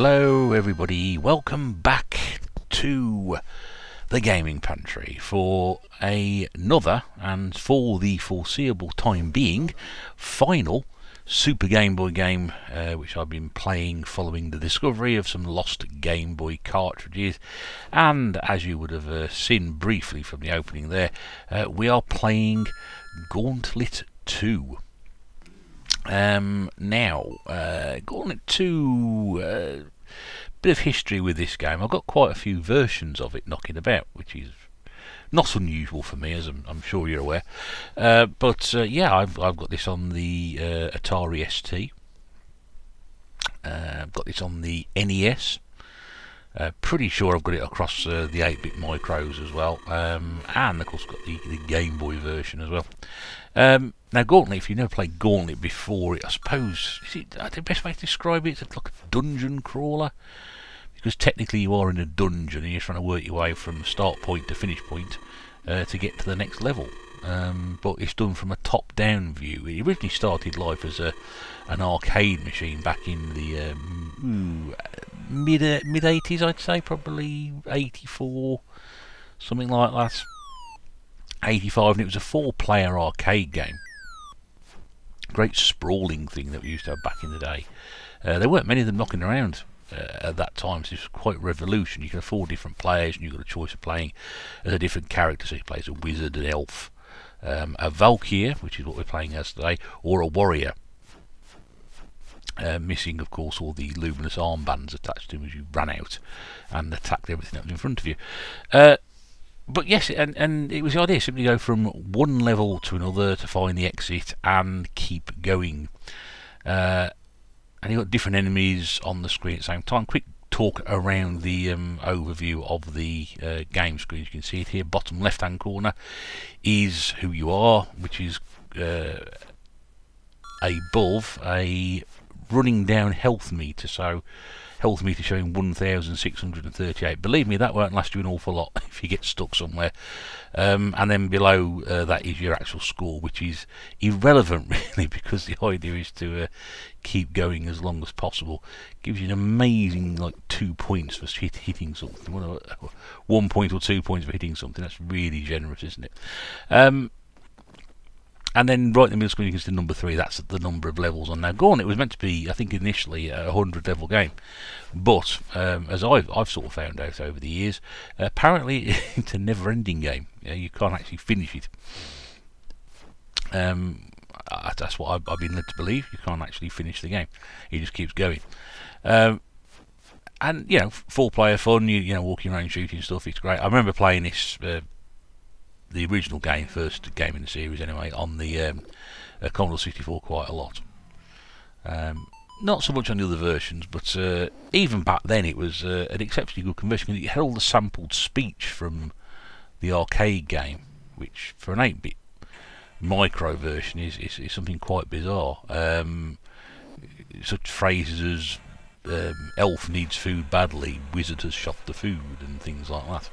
Hello everybody, welcome back to the Gaming Pantry for another, and for the foreseeable time being, final Super Game Boy game which I've been playing following the discovery of some lost Game Boy cartridges. And as you would have seen briefly from the opening there, we are playing Gauntlet II. Gauntlet 2, bit of history with this game. I've got quite a few versions of it knocking about, which is not unusual for me, as I'm sure you're aware. Yeah, I've got this on the Atari ST. I've got this on the NES. Pretty sure I've got it across the 8-bit micros as well, and of course got the Game Boy version as well. Now Gauntlet, if you've never played Gauntlet before, I suppose, is it the best way to describe it? It's like a dungeon crawler, because technically you are in a dungeon and you're trying to work your way from start point to finish point to get to the next level. But it's done from a top-down view. It originally started life as an arcade machine back in the mid 80s, I'd say, probably 84, something like that. 85, and it was a 4-player arcade game. Great sprawling thing that we used to have back in the day. There weren't many of them knocking around at that time, so it was quite revolution. You can afford different players, and you've got a choice of playing as a different character. So you play as a wizard, an elf, a Valkyr, which is what we're playing as today, or a warrior. Missing, of course, all the luminous armbands attached to him as you ran out and attacked everything that was in front of you. But yes, and it was the idea, simply go from one level to another to find the exit and keep going. And you've got different enemies on the screen at the same time. Quick talk around the overview of the game screen. You can see it here, bottom left hand corner is who you are, which is above a running down health meter. So health meter showing 1,638. Believe me, that won't last you an awful lot if you get stuck somewhere. And then below that is your actual score, which is irrelevant really, because the idea is to keep going as long as possible. Gives you an amazing 2 points for hitting something. 1 point or 2 points for hitting something. That's really generous, isn't it? And then right in the middle screen you can see number 3. That's the number of levels on. Now Gauntlet was meant to be, I think initially, a 100-level game, but as I've sort of found out over the years, apparently it's a never-ending game. You can't actually finish it. That's what I've been led to believe. You can't actually finish the game. It just keeps going. And 4-player fun. You walking around shooting stuff. It's great. I remember playing this. The original game, first game in the series anyway, on the Commodore 64 quite a lot. Not so much on the other versions, but even back then it was an exceptionally good conversion, because it had all the sampled speech from the arcade game, which for an 8-bit micro version is something quite bizarre. Such phrases as elf needs food badly, wizard has shot the food, and things like that.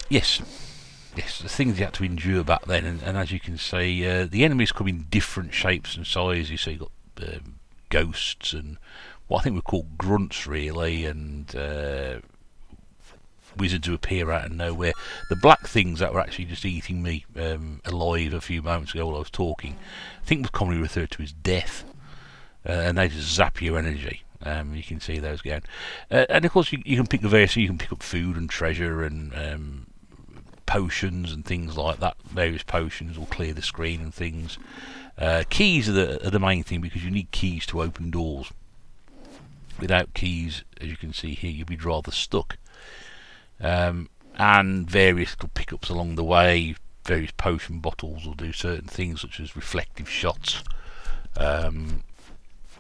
Yes, the things you had to endure back then, and as you can see, the enemies come in different shapes and sizes. So you've got ghosts and what I think were called grunts, really, and wizards who appear out of nowhere. The black things that were actually just eating me alive a few moments ago while I was talking, I think was commonly referred to as death, and they just zap your energy. You can see those going, and of course you can pick the various. You can pick up food and treasure and potions and things like that. Various potions will clear the screen and things. Keys are the main thing, because you need keys to open doors. Without keys, as you can see here, you'll be rather stuck. And various little pickups along the way. Various potion bottles will do certain things, such as reflective shots,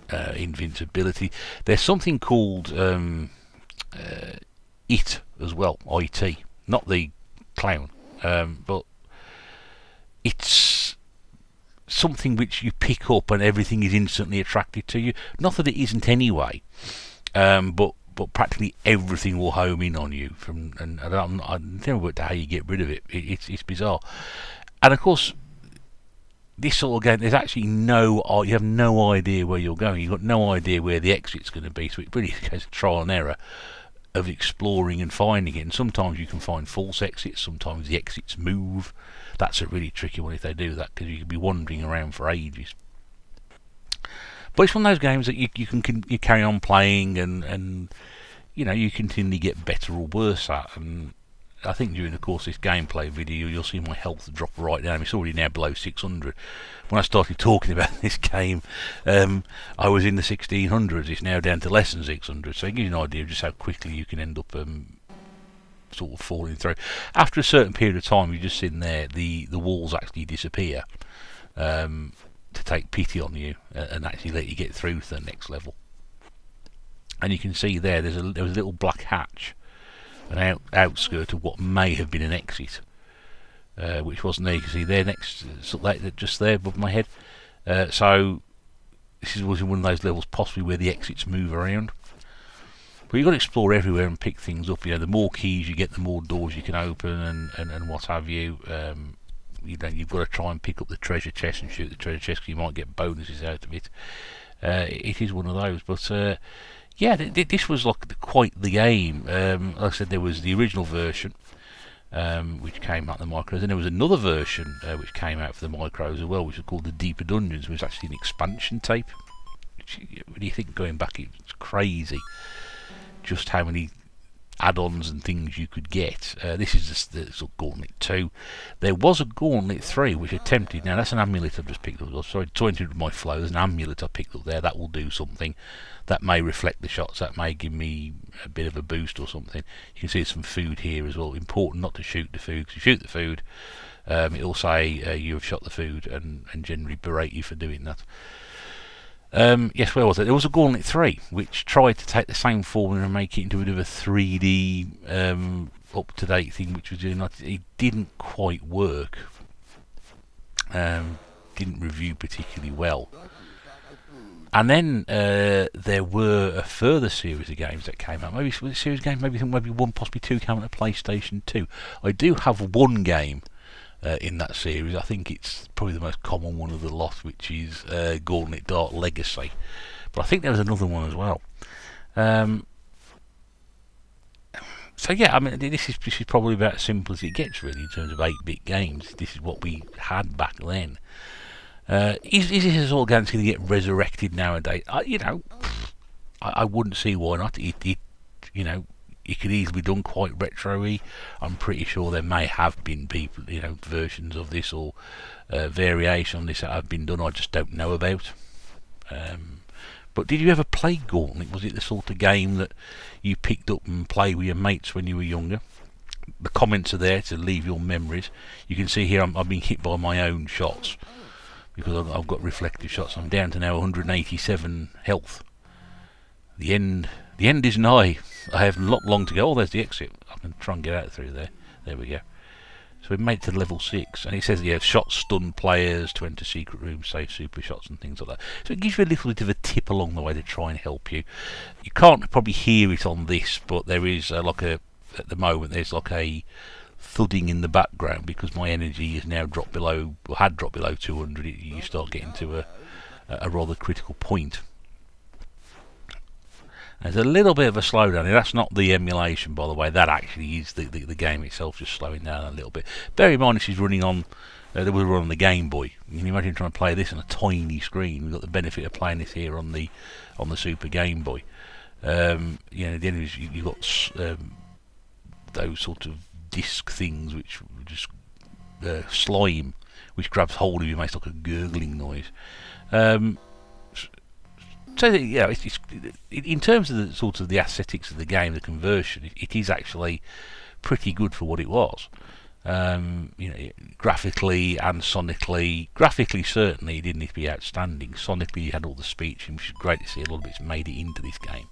invincibility. There's something called IT as well, IT, not the clown, but it's something which you pick up and everything is instantly attracted to you. Not that it isn't anyway, but practically everything will home in on you. I've never worked out how you get rid of it. It's bizarre. And of course, this sort of game, there's actually you have no idea where you're going. You've got no idea where the exit's going to be. So it really is a case of trial and error of exploring and finding it. And sometimes you can find false exits. Sometimes the exits move. That's a really tricky one if they do that, because you could be wandering around for ages. But it's one of those games that you carry on playing, and you know, you continually get better or worse at. And I think during the course of this gameplay video, you'll see my health drop right down. It's already now below 600. When I started talking about this game, I was in the 1600s. It's now down to less than 600. So it gives you an idea of just how quickly you can end up sort of falling through. After a certain period of time, you're just sitting there, the walls actually disappear to take pity on you and actually let you get through to the next level. And you can see there was a little black hatch, an outskirt of what may have been an exit, which wasn't there. You can see there next, just there above my head. So this was one of those levels possibly where the exits move around. But you've got to explore everywhere and pick things up. You know, the more keys you get, the more doors you can open and what have you. You know, you've got to try and pick up the treasure chest and shoot the treasure chest, because you might get bonuses out of it. It is one of those, but yeah, this was like quite the game. Like I said, there was the original version, which came out in the micros, and there was another version which came out for the micros as well, which was called the Deeper Dungeons, which was actually an expansion tape. Which, when you think going back, it's crazy just how many add-ons and things you could get. This is just the sort of Gauntlet II. There was a Gauntlet III which attempted. Now that's an amulet I've just picked up. Sorry, to interrupt my flow. There's an amulet I picked up there that will do something. That may reflect the shots. That may give me a bit of a boost or something. You can see some food here as well. Important not to shoot the food, because you shoot the food, it'll say you have shot the food and generally berate you for doing that. Yes, where was it? There was a Gauntlet 3 which tried to take the same formula and make it into a bit of a 3D up-to-date thing, which was doing. It didn't quite work. Didn't review particularly well. And then there were a further series of games that came out. Maybe it was a series of games, maybe one, possibly two came out on PlayStation 2. I do have one game in that series. I think it's probably the most common one of the lot, which is Gauntlet Dark Legacy. But I think there was another one as well. So yeah, I mean, this is probably about as simple as it gets, really, in terms of 8-bit games. This is what we had back then. Is this a sort of game that's going to get resurrected nowadays? I wouldn't see why not. It could easily be done quite retro-y. I'm pretty sure there may have been people, versions of this or variation on this that have been done. I just don't know about. But did you ever play Gauntlet? Was it the sort of game that you picked up and played with your mates when you were younger? The comments are there to leave your memories. You can see here I've been hit by my own shots, because I've got reflective shots. I'm down to now 187 health. The end is nigh. I have not long to go. Oh, there's the exit. I can try and get out through there. There we go. So we've made it to level 6, and it says shots stun players to enter secret rooms, save super shots and things like that. So it gives you a little bit of a tip along the way to try and help you. You can't probably hear it on this, but there is at the moment there's like a thudding in the background, because my energy is now dropped below, or had dropped below 200. You start getting to a rather critical point. There's a little bit of a slowdown. That's not the emulation, by the way. That actually is the game itself just slowing down a little bit. Bear in mind, this is running on. They were running on the Gameboy. You can imagine trying to play this on a tiny screen. We've got the benefit of playing this here on the Super Game Boy. The end is you've got those sort of disc things which just slime, which grabs hold of you, makes like a gurgling noise. So it's in terms of the sort of the aesthetics of the game, the conversion, it is actually pretty good for what it was. Graphically and sonically. Graphically, certainly, it didn't need to be outstanding. Sonically, you had all the speech, which is great to see. A lot of it's made it into this game.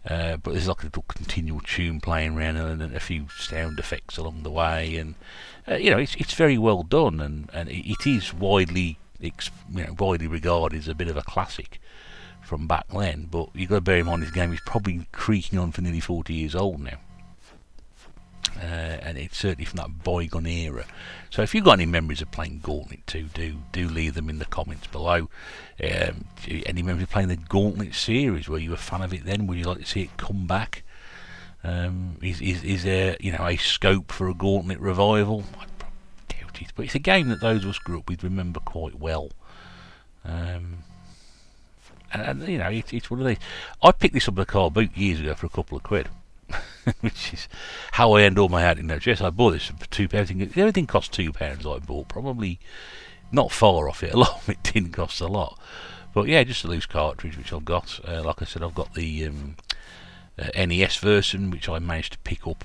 But there's like a little continual tune playing around and a few sound effects along the way, and it's very well done, and it is widely regarded as a bit of a classic from back then. But you've got to bear in mind this game is probably creaking on for nearly 40 years old now. and it's certainly from that bygone era. So if you've got any memories of playing Gauntlet 2, do leave them in the comments below. Any memories of playing the Gauntlet series? Were you a fan of it then? Would you like to see it come back? Is there a scope for a Gauntlet revival? I doubt it, but it's a game that those of us grew up with remember quite well. And it's one of these. I picked this up in a car boot years ago for a couple of quid. Which is how I end all my outing notes. Yes, I bought this for £2. Everything cost £2 I bought. Probably not far off it. A lot of it didn't cost a lot. But yeah, just a loose cartridge which I've got. Like I said, I've got the NES version which I managed to pick up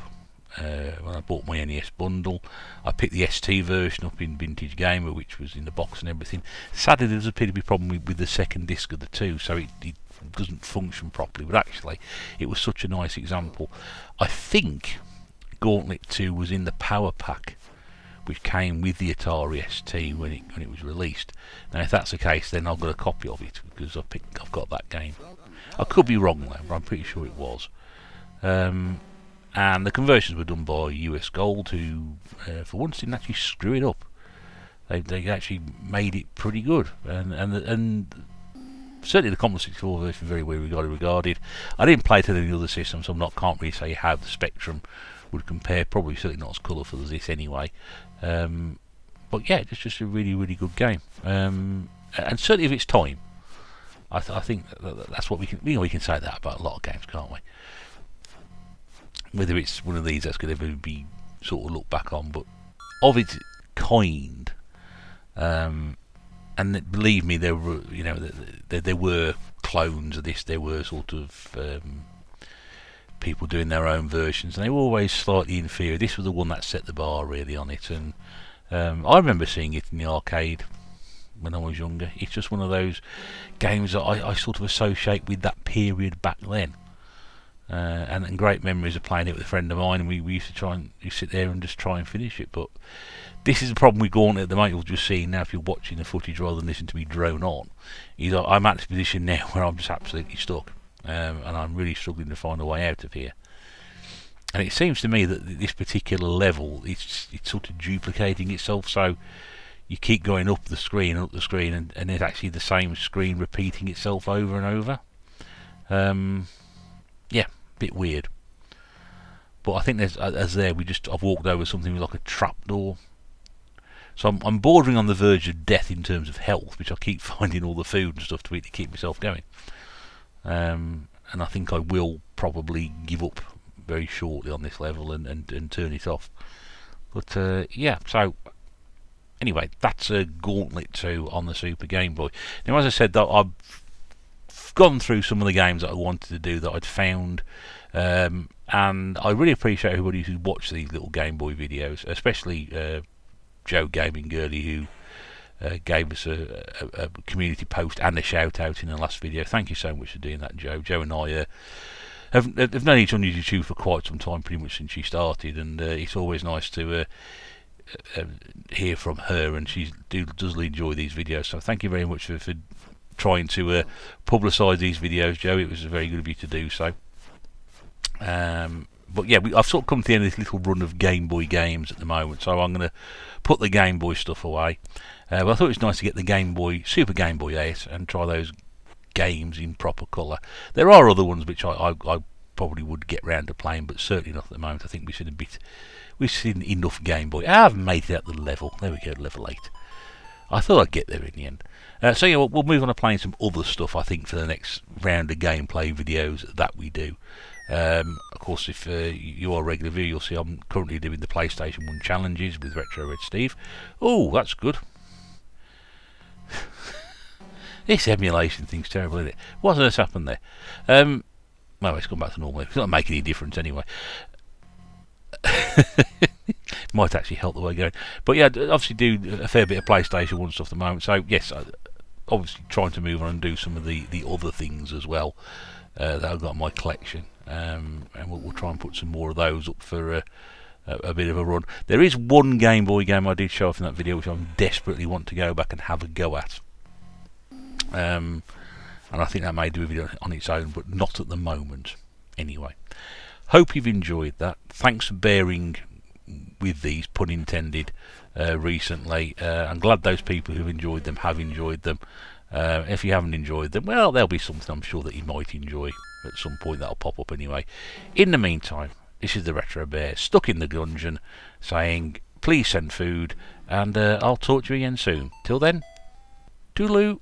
when I bought my NES bundle. I picked the ST version up in Vintage Gamer, which was in the box and everything. Sadly, there does appear to be a problem with the second disc of the two, so it doesn't function properly, but actually it was such a nice example. I think Gauntlet 2 was in the power pack which came with the Atari ST when it was released. Now if that's the case, then I've got a copy of it because I've got that game. I could be wrong though, but I'm pretty sure it was. And the conversions were done by US Gold, who for once didn't actually screw it up. They actually made it pretty good, and certainly the Commodore 64 version very well regarded. I didn't play it on any other system, so can't really say how the Spectrum would compare. Probably certainly not as colourful as this anyway. But yeah, it's just a really, really good game. And certainly of its time. I think that's what we can say that about a lot of games, can't we? Whether it's one of these that's going to ever be sort of looked back on, but of its kind. And believe me, there were clones of this. There were sort of people doing their own versions, and they were always slightly inferior. This was the one that set the bar really on it, and I remember seeing it in the arcade when I was younger. It's just one of those games that I sort of associate with that period back then, and great memories of playing it with a friend of mine. And we used to sit there and just try and finish it, but this is the problem with Gauntlet at the moment. You'll just see now if you're watching the footage rather than listening to me drone on. I'm at this position now where I'm just absolutely stuck, and I'm really struggling to find a way out of here. And it seems to me that this particular level, it's sort of duplicating itself. So you keep going up the screen, and it's actually the same screen repeating itself over and over. Yeah, a bit weird. But I think I've walked over something like a trapdoor. So I'm bordering on the verge of death in terms of health, which I keep finding all the food and stuff to eat to keep myself going. And I think I will probably give up very shortly on this level and turn it off. But yeah, so anyway, that's a Gauntlet 2 on the Super Game Boy. Now, as I said, I've gone through some of the games that I wanted to do that I'd found, and I really appreciate everybody who's watched these little Game Boy videos, especially Joe Gaming Girly, who gave us a community post and a shout out in the last video. Thank you so much for doing that, Joe. Joe and I have known each other on YouTube for quite some time, pretty much since she started, and it's always nice to hear from her, and she does enjoy these videos. So thank you very much for trying to publicise these videos, Joe. It was very good of you to do so. But yeah, I've sort of come to the end of this little run of Game Boy games at the moment, so I'm going to put the Game Boy stuff away. But I thought it was nice to get the Super Game Boy 8 and try those games in proper colour. There are other ones which I probably would get round to playing, but certainly not at the moment. I think we've seen enough Game Boy. I haven't made it at the level. There we go, level 8. I thought I'd get there in the end. So yeah, we'll move on to playing some other stuff, I think, for the next round of gameplay videos that we do. Of course, if you are a regular viewer, you'll see I'm currently doing the PlayStation 1 challenges with Retro Red Steve. Oh, that's good. This emulation thing's terrible, isn't it? What on earth's happened there? Well, it's gone back to normal. It's not making any difference anyway. Might actually help the way going. But yeah, obviously do a fair bit of PlayStation 1 stuff at the moment. So yes, obviously trying to move on and do some of the other things as well that I've got in my collection. And we'll try and put some more of those up for a bit of a run. There is one Game Boy game I did show off in that video which I desperately want to go back and have a go at. And I think that may do a video on its own, but not at the moment. Anyway, Hope you've enjoyed that. Thanks for bearing with these, pun intended, recently. I'm glad those people who've enjoyed them have enjoyed them. If you haven't enjoyed them, well, there'll be something I'm sure that you might enjoy at some point. That'll pop up anyway. In the meantime, this is the Retro Bear stuck in the dungeon saying please send food, and I'll talk to you again soon. Till then, toodaloo.